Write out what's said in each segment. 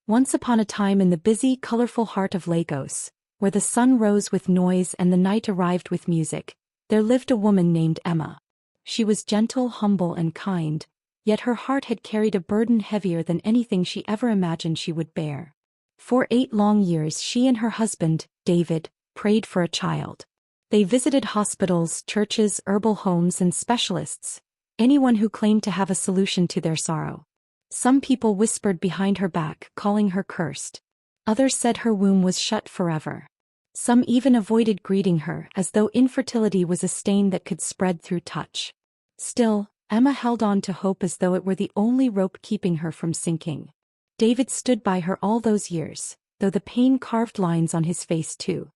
Once upon a time in the busy, colorful heart of Lagos, where the sun rose with noise and the night arrived with music, there lived a woman named Emma. She was gentle, humble, and kind, yet her heart had carried a burden heavier than anything she ever imagined she would bear. For 8 long years she and her husband, David, prayed for a child. They visited hospitals, churches, herbal homes, and specialists, anyone who claimed to have a solution to their sorrow. Some people whispered behind her back, calling her cursed. Others said her womb was shut forever. Some even avoided greeting her, as though infertility was a stain that could spread through touch. Still, Emma held on to hope as though it were the only rope keeping her from sinking. David stood by her all those years, though the pain carved lines on his face too.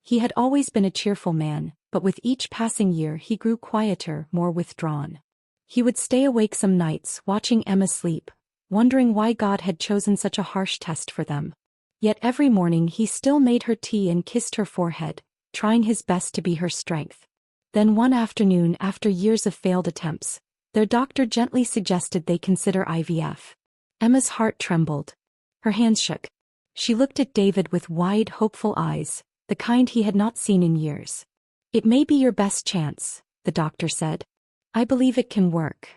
He had always been a cheerful man, but with each passing year he grew quieter, more withdrawn. He would stay awake some nights, watching Emma sleep, wondering why God had chosen such a harsh test for them. Yet every morning he still made her tea and kissed her forehead, trying his best to be her strength. Then one afternoon, after years of failed attempts, their doctor gently suggested they consider IVF. Emma's heart trembled. Her hands shook. She looked at David with wide, hopeful eyes, the kind he had not seen in years. "It may be your best chance," the doctor said. "I believe it can work."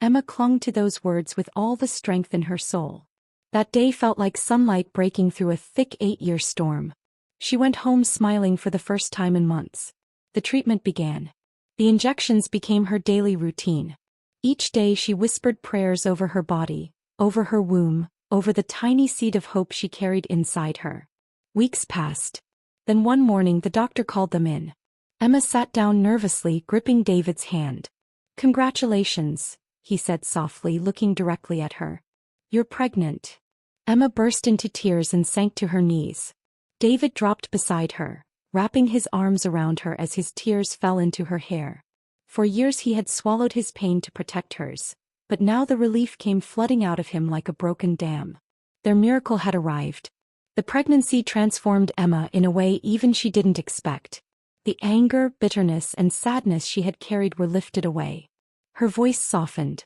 Emma clung to those words with all the strength in her soul. That day felt like sunlight breaking through a thick 8-year storm. She went home smiling for the first time in months. The treatment began. The injections became her daily routine. Each day she whispered prayers over her body, over her womb, over the tiny seed of hope she carried inside her. Weeks passed. Then one morning the doctor called them in. Emma sat down nervously, gripping David's hand. "Congratulations," he said softly, looking directly at her. "You're pregnant." Emma burst into tears and sank to her knees. David dropped beside her, wrapping his arms around her as his tears fell into her hair. For years he had swallowed his pain to protect hers, but now the relief came flooding out of him like a broken dam. Their miracle had arrived. The pregnancy transformed Emma in a way even she didn't expect. The anger, bitterness, and sadness she had carried were lifted away. Her voice softened.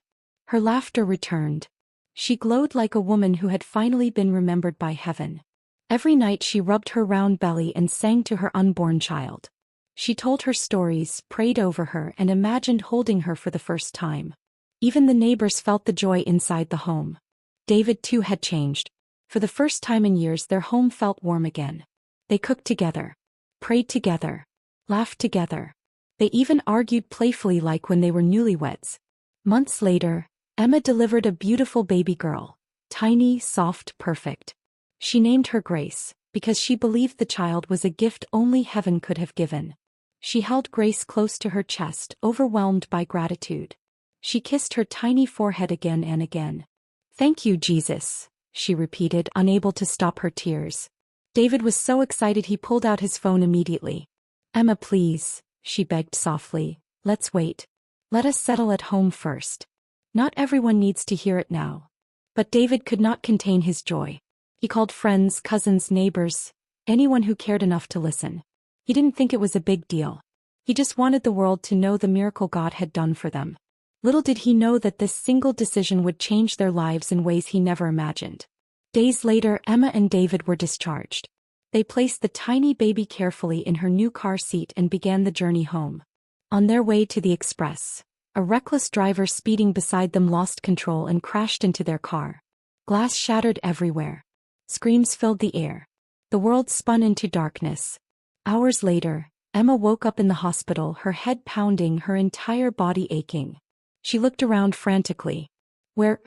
Her laughter returned. She glowed like a woman who had finally been remembered by heaven. Every night she rubbed her round belly and sang to her unborn child. She told her stories, prayed over her, and imagined holding her for the first time. Even the neighbors felt the joy inside the home. David too had changed. For the first time in years their home felt warm again. They cooked together, prayed together, laughed together. They even argued playfully like when they were newlyweds. Months later, Emma delivered a beautiful baby girl, tiny, soft, perfect. She named her Grace, because she believed the child was a gift only heaven could have given. She held Grace close to her chest, overwhelmed by gratitude. She kissed her tiny forehead again and again. "Thank you, Jesus," she repeated, unable to stop her tears. David was so excited he pulled out his phone immediately. "Emma, please," she begged softly, "let's wait. Let us settle at home first. Not everyone needs to hear it now." But David could not contain his joy. He called friends, cousins, neighbors, anyone who cared enough to listen. He didn't think it was a big deal. He just wanted the world to know the miracle God had done for them. Little did he know that this single decision would change their lives in ways he never imagined. Days later, Emma and David were discharged. They placed the tiny baby carefully in her new car seat and began the journey home. On their way to the express, a reckless driver speeding beside them lost control and crashed into their car. Glass shattered everywhere. Screams filled the air. The world spun into darkness. Hours later, Emma woke up in the hospital, her head pounding, her entire body aching. She looked around frantically. Where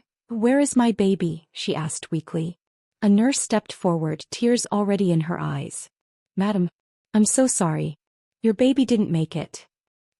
is my baby?" she asked weakly. A nurse stepped forward, tears already in her eyes. "Madam, I'm so sorry. Your baby didn't make it."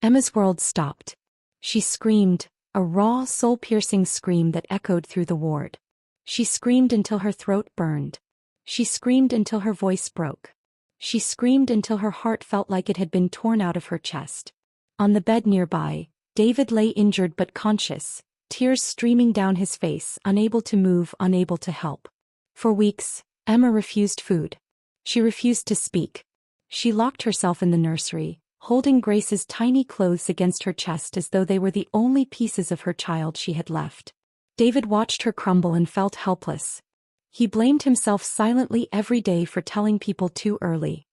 Emma's world stopped. She screamed, a raw, soul-piercing scream that echoed through the ward. She screamed until her throat burned. She screamed until her voice broke. She screamed until her heart felt like it had been torn out of her chest. On the bed nearby, David lay injured but conscious, tears streaming down his face, unable to move, unable to help. For weeks, Emma refused food. She refused to speak. She locked herself in the nursery, holding Grace's tiny clothes against her chest as though they were the only pieces of her child she had left. David watched her crumble and felt helpless. He blamed himself silently every day for telling people too early.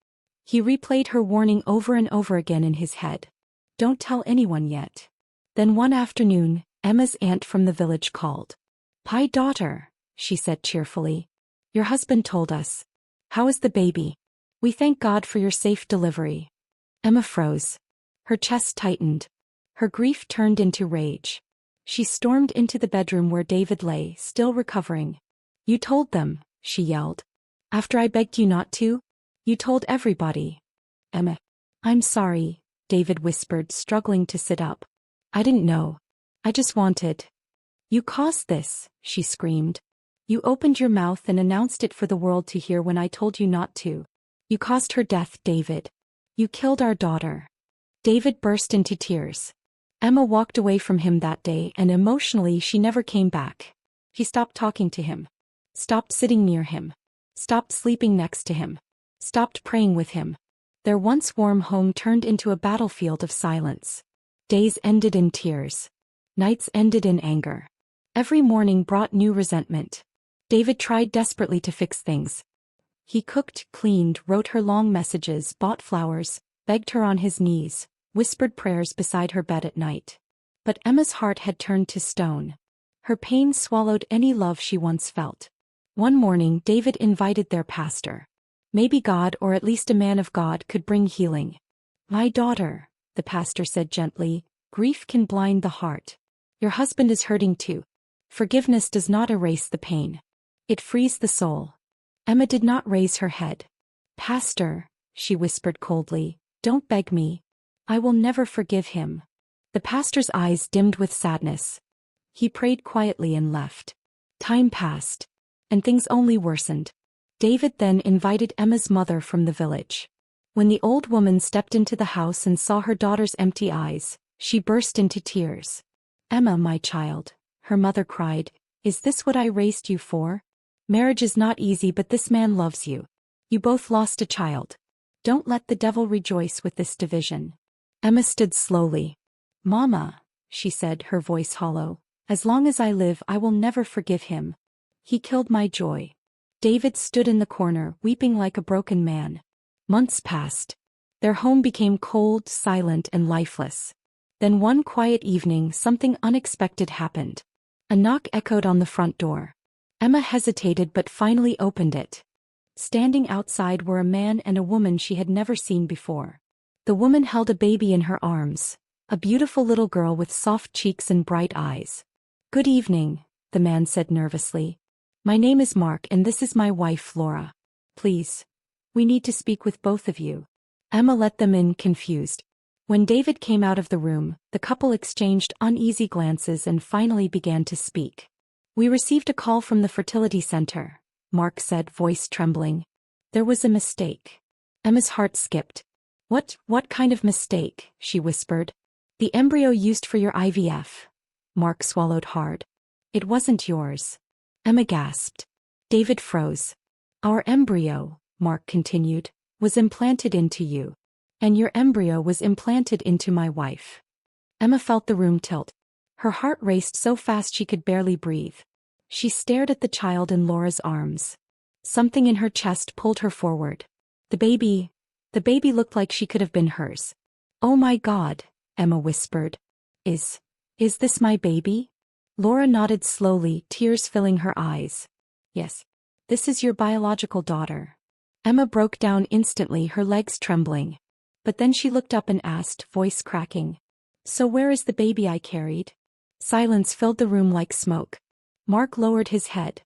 He replayed her warning over and over again in his head. Don't tell anyone yet. Then one afternoon, Emma's aunt from the village called. "Hi, daughter," she said cheerfully. "Your husband told us. How is the baby? We thank God for your safe delivery." Emma froze. Her chest tightened. Her grief turned into rage. She stormed into the bedroom where David lay, still recovering. "You told them," she yelled. "After I begged you not to? You told everybody." "Emma, I'm sorry," David whispered, struggling to sit up. "I didn't know. I just wanted." "You caused this," she screamed. "You opened your mouth and announced it for the world to hear when I told you not to. You caused her death, David. You killed our daughter." David burst into tears. Emma walked away from him that day, and emotionally she never came back. He stopped talking to him. Stopped sitting near him. Stopped sleeping next to him. Stopped praying with him. Their once warm home turned into a battlefield of silence. Days ended in tears. Nights ended in anger. Every morning brought new resentment. David tried desperately to fix things. He cooked, cleaned, wrote her long messages, bought flowers, begged her on his knees, whispered prayers beside her bed at night. But Emma's heart had turned to stone. Her pain swallowed any love she once felt. One morning David invited their pastor. Maybe God, or at least a man of God, could bring healing. "My daughter," the pastor said gently, "grief can blind the heart. Your husband is hurting too. Forgiveness does not erase the pain. It frees the soul." Emma did not raise her head. "Pastor," she whispered coldly, "don't beg me. I will never forgive him." The pastor's eyes dimmed with sadness. He prayed quietly and left. Time passed, and things only worsened. David then invited Emma's mother from the village. When the old woman stepped into the house and saw her daughter's empty eyes, she burst into tears. "Emma, my child," her mother cried, "is this what I raised you for? Marriage is not easy, but this man loves you. You both lost a child. Don't let the devil rejoice with this division." Emma stood slowly. "Mama," she said, her voice hollow, "as long as I live I will never forgive him. He killed my joy." David stood in the corner, weeping like a broken man. Months passed. Their home became cold, silent, and lifeless. Then one quiet evening something unexpected happened. A knock echoed on the front door. Emma hesitated but finally opened it. Standing outside were a man and a woman she had never seen before. The woman held a baby in her arms, a beautiful little girl with soft cheeks and bright eyes. "Good evening," the man said nervously. "My name is Mark and this is my wife Laura. Please, we need to speak with both of you." Emma let them in, confused. When David came out of the room, the couple exchanged uneasy glances and finally began to speak. "We received a call from the fertility center," Mark said, voice trembling. "There was a mistake." Emma's heart skipped. What kind of mistake?" she whispered. "The embryo used for your IVF." Mark swallowed hard. "It wasn't yours." Emma gasped. David froze. "Our embryo," Mark continued, "was implanted into you. And your embryo was implanted into my wife." Emma felt the room tilt. Her heart raced so fast she could barely breathe. She stared at the child in Laura's arms. Something in her chest pulled her forward. The baby looked like she could have been hers. "Oh my God," Emma whispered. Is this my baby?" Laura nodded slowly, tears filling her eyes. "Yes. This is your biological daughter." Emma broke down instantly, her legs trembling. But then she looked up and asked, voice cracking, "So where is the baby I carried?" Silence filled the room like smoke. Mark lowered his head.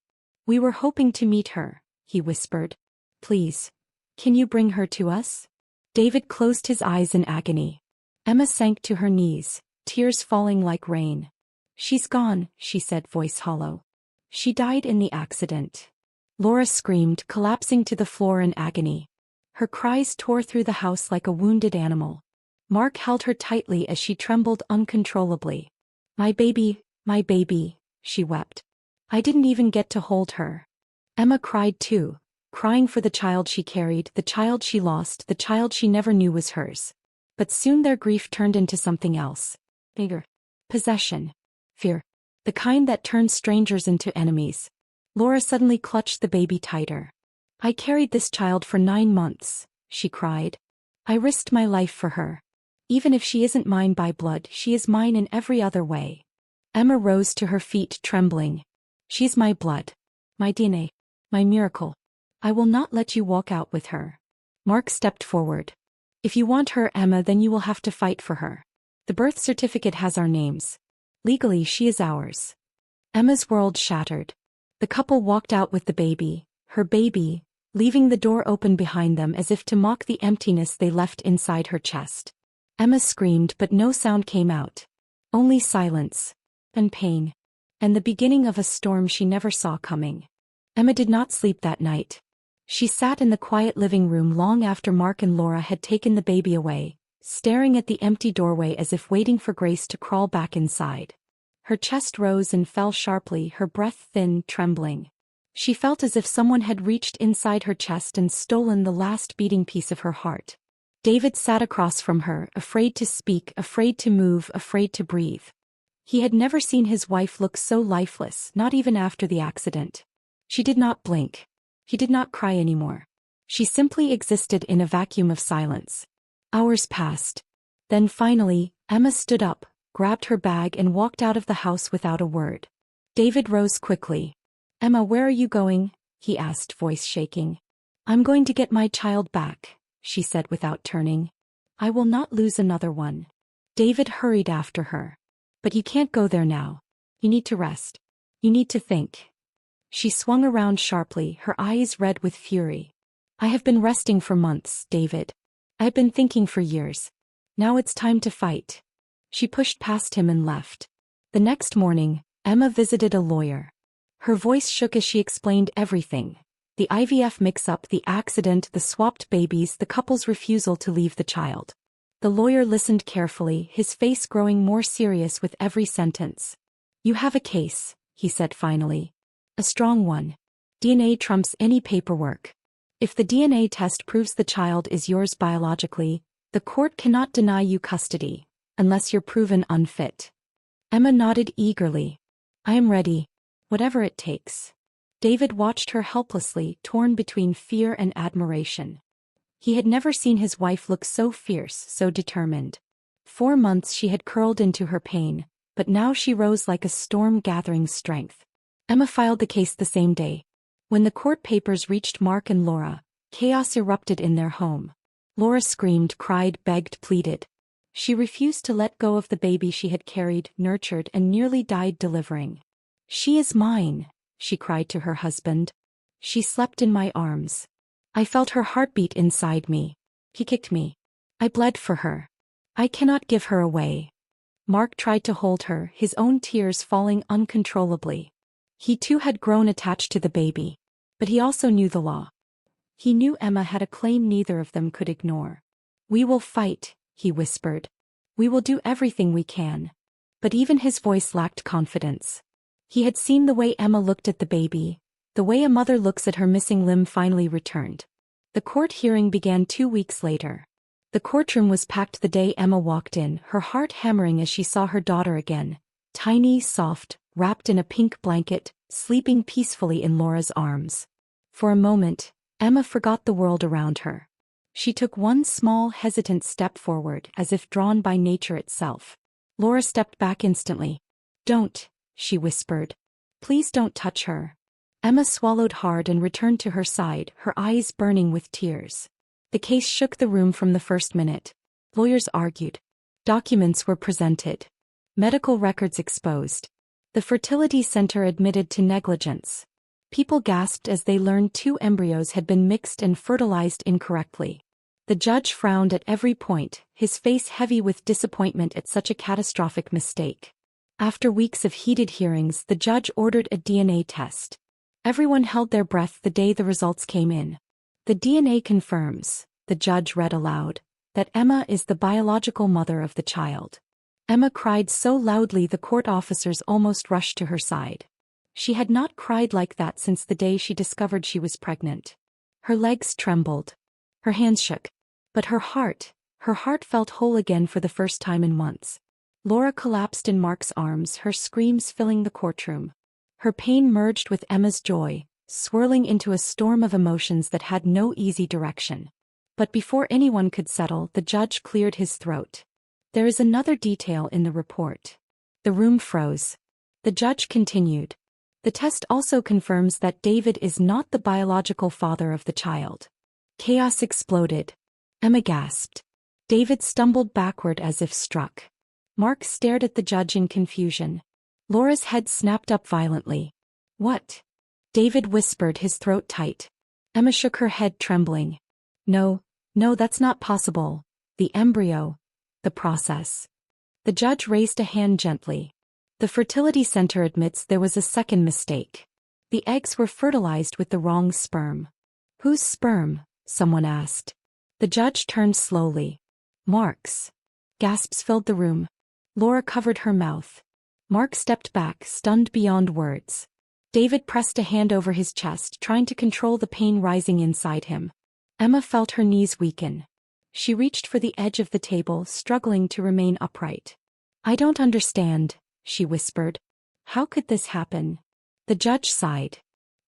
"We were hoping to meet her," he whispered. "Please, can you bring her to us?" David closed his eyes in agony. Emma sank to her knees, tears falling like rain. "She's gone," she said, voice hollow. "She died in the accident." Laura screamed, collapsing to the floor in agony. Her cries tore through the house like a wounded animal. Mark held her tightly as she trembled uncontrollably. My baby," she wept. "I didn't even get to hold her." Emma cried too, crying for the child she carried, the child she lost, the child she never knew was hers. But soon their grief turned into something else. Bigger. Possession. Fear. The kind that turns strangers into enemies. Laura suddenly clutched the baby tighter. "I carried this child for 9 months," she cried. "I risked my life for her. Even if she isn't mine by blood, she is mine in every other way." Emma rose to her feet, trembling. "She's my blood. My DNA. My miracle. I will not let you walk out with her." Mark stepped forward. "If you want her, Emma, then you will have to fight for her. The birth certificate has our names. Legally, she is ours." Emma's world shattered. The couple walked out with the baby, her baby, leaving the door open behind them as if to mock the emptiness they left inside her chest. Emma screamed, but no sound came out. Only silence. And pain. And the beginning of a storm she never saw coming. Emma did not sleep that night. She sat in the quiet living room long after Mark and Laura had taken the baby away, staring at the empty doorway as if waiting for Grace to crawl back inside. Her chest rose and fell sharply, her breath thin, trembling. She felt as if someone had reached inside her chest and stolen the last beating piece of her heart. David sat across from her, afraid to speak, afraid to move, afraid to breathe. He had never seen his wife look so lifeless, not even after the accident. She did not blink. He did not cry anymore. She simply existed in a vacuum of silence. Hours passed. Then finally, Emma stood up, grabbed her bag and walked out of the house without a word. David rose quickly. "Emma, where are you going?" he asked, voice shaking. "I'm going to get my child back," she said without turning. "I will not lose another one." David hurried after her. "But you can't go there now. You need to rest. You need to think." She swung around sharply, her eyes red with fury. "I have been resting for months, David. I have been thinking for years. Now it's time to fight." She pushed past him and left. The next morning, Emma visited a lawyer. Her voice shook as she explained everything. The IVF mix-up, the accident, the swapped babies, the couple's refusal to leave the child. The lawyer listened carefully, his face growing more serious with every sentence. "You have a case," he said finally. "A strong one. DNA trumps any paperwork. If the DNA test proves the child is yours biologically, the court cannot deny you custody, unless you're proven unfit." Emma nodded eagerly. "I am ready. Whatever it takes." David watched her helplessly, torn between fear and admiration. He had never seen his wife look so fierce, so determined. 4 months she had curled into her pain, but now she rose like a storm, gathering strength. Emma filed the case the same day. When the court papers reached Mark and Laura, chaos erupted in their home. Laura screamed, cried, begged, pleaded. She refused to let go of the baby she had carried, nurtured, and nearly died delivering. "She is mine," she cried to her husband. "She slept in my arms. I felt her heartbeat inside me. He kicked me. I bled for her. I cannot give her away." Mark tried to hold her, his own tears falling uncontrollably. He too had grown attached to the baby. But he also knew the law. He knew Emma had a claim neither of them could ignore. "We will fight," he whispered. "We will do everything we can." But even his voice lacked confidence. He had seen the way Emma looked at the baby, the way a mother looks at her missing limb finally returned. The court hearing began 2 weeks later. The courtroom was packed the day Emma walked in, her heart hammering as she saw her daughter again, tiny, soft, wrapped in a pink blanket, sleeping peacefully in Laura's arms. For a moment, Emma forgot the world around her. She took one small, hesitant step forward, as if drawn by nature itself. Laura stepped back instantly. "Don't," she whispered. "Please don't touch her." Emma swallowed hard and returned to her side, her eyes burning with tears. The case shook the room from the first minute. Lawyers argued. Documents were presented. Medical records exposed. The fertility center admitted to negligence. People gasped as they learned 2 embryos had been mixed and fertilized incorrectly. The judge frowned at every point, his face heavy with disappointment at such a catastrophic mistake. After weeks of heated hearings, the judge ordered a DNA test. Everyone held their breath the day the results came in. "The DNA confirms," the judge read aloud, "that Emma is the biological mother of the child." Emma cried so loudly the court officers almost rushed to her side. She had not cried like that since the day she discovered she was pregnant. Her legs trembled. Her hands shook. But her heart felt whole again for the first time in months. Laura collapsed in Mark's arms, her screams filling the courtroom. Her pain merged with Emma's joy, swirling into a storm of emotions that had no easy direction. But before anyone could settle, the judge cleared his throat. There is another detail in the report. The room froze. The judge continued. The test also confirms that David is not the biological father of the child. Chaos exploded. Emma gasped. David stumbled backward as if struck. Mark stared at the judge in confusion. Laura's head snapped up violently. What? David whispered, his throat tight. Emma shook her head, trembling. No, that's not possible. The embryo. The process. The judge raised a hand gently. The fertility center admits there was a second mistake. The eggs were fertilized with the wrong sperm. Whose sperm? Someone asked. The judge turned slowly. Mark's. Gasps filled the room. Laura covered her mouth. Mark stepped back, stunned beyond words. David pressed a hand over his chest, trying to control the pain rising inside him. Emma felt her knees weaken. She reached for the edge of the table, struggling to remain upright. I don't understand, she whispered. How could this happen? The judge sighed.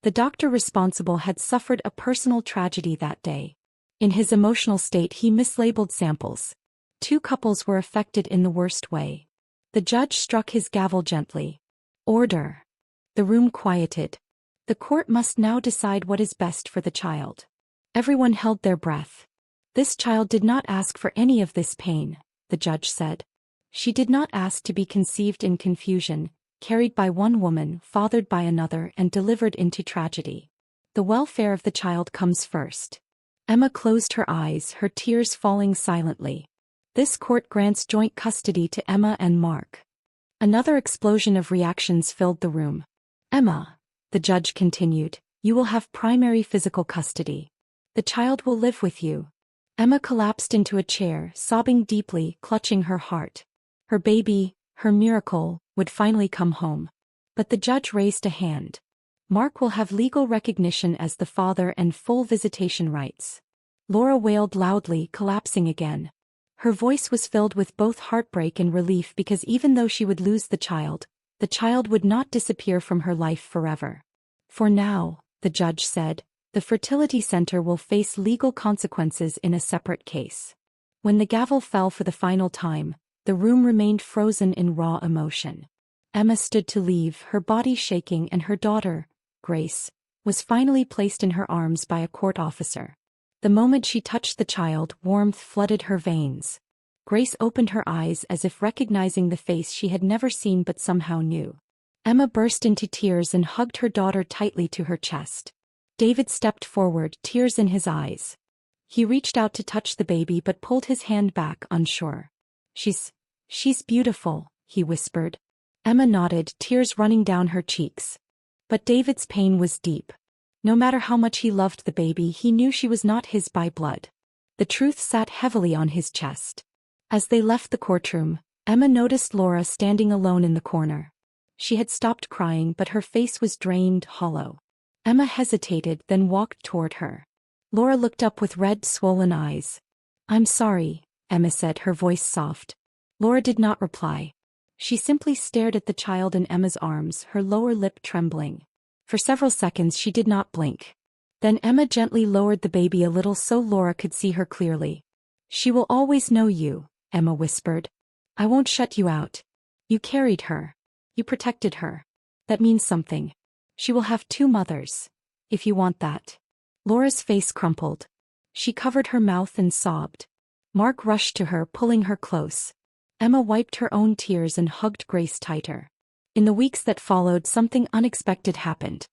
The doctor responsible had suffered a personal tragedy that day. In his emotional state, he mislabeled samples. 2 couples were affected in the worst way. The judge struck his gavel gently. Order. The room quieted. The court must now decide what is best for the child. Everyone held their breath. This child did not ask for any of this pain, the judge said. She did not ask to be conceived in confusion, carried by one woman, fathered by another, and delivered into tragedy. The welfare of the child comes first. Emma closed her eyes, her tears falling silently. This court grants joint custody to Emma and Mark. Another explosion of reactions filled the room. Emma, the judge continued, you will have primary physical custody. The child will live with you. Emma collapsed into a chair, sobbing deeply, clutching her heart. Her baby, her miracle, would finally come home. But the judge raised a hand. Mark will have legal recognition as the father and full visitation rights. Laura wailed loudly, collapsing again. Her voice was filled with both heartbreak and relief, because even though she would lose the child would not disappear from her life forever. For now, the judge said, the fertility center will face legal consequences in a separate case. When the gavel fell for the final time, the room remained frozen in raw emotion. Emma stood to leave, her body shaking, and her daughter, Grace, was finally placed in her arms by a court officer. The moment she touched the child, warmth flooded her veins. Grace opened her eyes as if recognizing the face she had never seen but somehow knew. Emma burst into tears and hugged her daughter tightly to her chest. David stepped forward, tears in his eyes. He reached out to touch the baby but pulled his hand back, unsure. She's beautiful, he whispered. Emma nodded, tears running down her cheeks. But David's pain was deep. No matter how much he loved the baby, he knew she was not his by blood. The truth sat heavily on his chest. As they left the courtroom, Emma noticed Laura standing alone in the corner. She had stopped crying, but her face was drained, hollow. Emma hesitated, then walked toward her. Laura looked up with red, swollen eyes. I'm sorry, Emma said, her voice soft. Laura did not reply. She simply stared at the child in Emma's arms, her lower lip trembling. For several seconds she did not blink. Then Emma gently lowered the baby a little so Laura could see her clearly. She will always know you, Emma whispered. I won't shut you out. You carried her. You protected her. That means something. She will have 2 mothers. If you want that. Laura's face crumpled. She covered her mouth and sobbed. Mark rushed to her, pulling her close. Emma wiped her own tears and hugged Grace tighter. In the weeks that followed, something unexpected happened.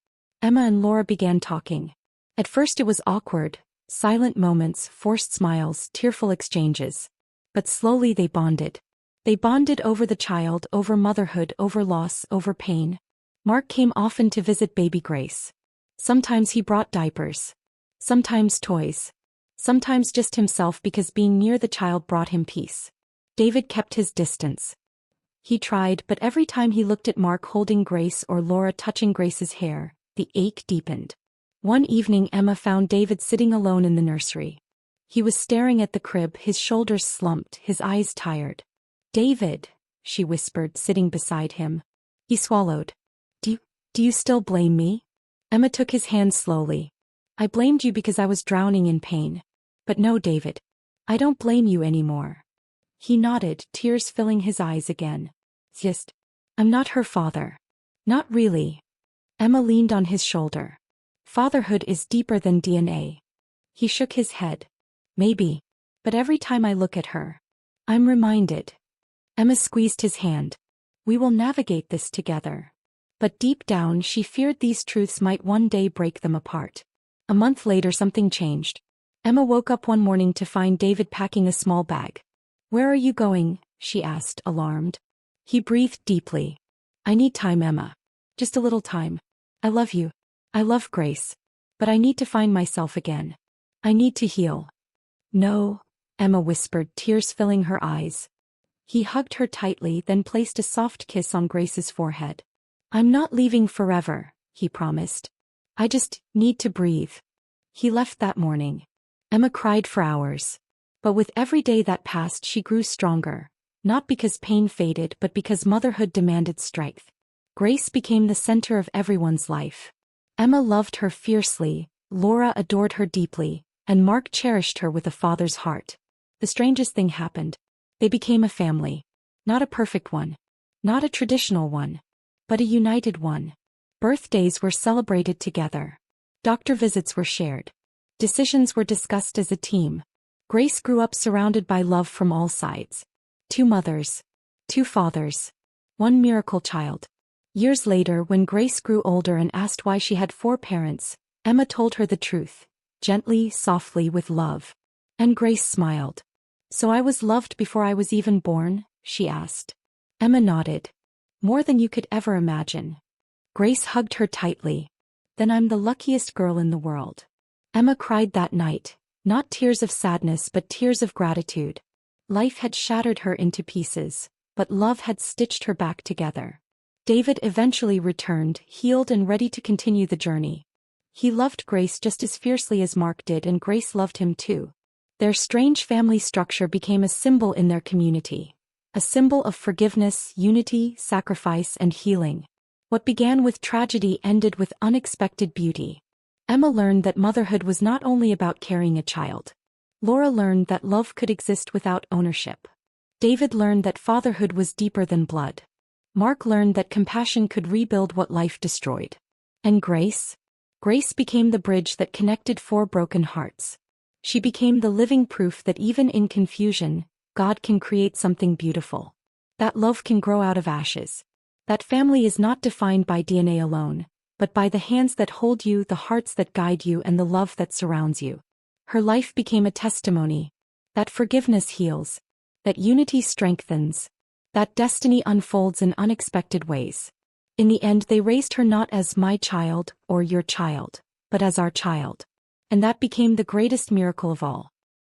Emma and Laura began talking. At first it was awkward, silent moments, forced smiles, tearful exchanges. But slowly they bonded. They bonded over the child, over motherhood, over loss, over pain. Mark came often to visit baby Grace. Sometimes he brought diapers. Sometimes toys. Sometimes just himself, because being near the child brought him peace. David kept his distance. He tried, but every time he looked at Mark holding Grace or Laura touching Grace's hair, the ache deepened. One evening Emma found David sitting alone in the nursery. He was staring at the crib, his shoulders slumped, his eyes tired. David, she whispered, sitting beside him. He swallowed. Do Do you still blame me? Emma took his hand slowly. I blamed you because I was drowning in pain. But no, David. I don't blame you anymore. He nodded, tears filling his eyes again. Just, I'm not her father. Not really. Emma leaned on his shoulder. Fatherhood is deeper than DNA. He shook his head. Maybe. But every time I look at her, I'm reminded. Emma squeezed his hand. We will navigate this together. But deep down she feared these truths might one day break them apart. A month later something changed. Emma woke up one morning to find David packing a small bag. Where are you going? She asked, alarmed. He breathed deeply. I need time, Emma. Just a little time. I love you. I love Grace. But I need to find myself again. I need to heal. No, Emma whispered, tears filling her eyes. He hugged her tightly, then placed a soft kiss on Grace's forehead. I'm not leaving forever, he promised. I just need to breathe. He left that morning. Emma cried for hours. But with every day that passed she grew stronger, not because pain faded but because motherhood demanded strength. Grace became the center of everyone's life. Emma loved her fiercely, Laura adored her deeply, and Mark cherished her with a father's heart. The strangest thing happened. They became a family. Not a perfect one. Not a traditional one. But a united one. Birthdays were celebrated together. Doctor visits were shared. Decisions were discussed as a team. Grace grew up surrounded by love from all sides. 2 mothers. 2 fathers. 1 miracle child. Years later, when Grace grew older and asked why she had 4 parents, Emma told her the truth. Gently, softly, with love. And Grace smiled. So I was loved before I was even born? She asked. Emma nodded. More than you could ever imagine. Grace hugged her tightly. Then I'm the luckiest girl in the world. Emma cried that night, not tears of sadness but tears of gratitude. Life had shattered her into pieces, but love had stitched her back together. David eventually returned, healed and ready to continue the journey. He loved Grace just as fiercely as Mark did, and Grace loved him too. Their strange family structure became a symbol in their community. A symbol of forgiveness, unity, sacrifice, and healing. What began with tragedy ended with unexpected beauty. Emma learned that motherhood was not only about carrying a child. Laura learned that love could exist without ownership. David learned that fatherhood was deeper than blood. Mark learned that compassion could rebuild what life destroyed. And Grace? Grace became the bridge that connected 4 broken hearts. She became the living proof that even in confusion, God can create something beautiful. That love can grow out of ashes. That family is not defined by DNA alone, but by the hands that hold you, the hearts that guide you, and the love that surrounds you. Her life became a testimony. That forgiveness heals. That unity strengthens. That destiny unfolds in unexpected ways. In the end, they raised her not as my child or your child, but as our child. And that became the greatest miracle of all.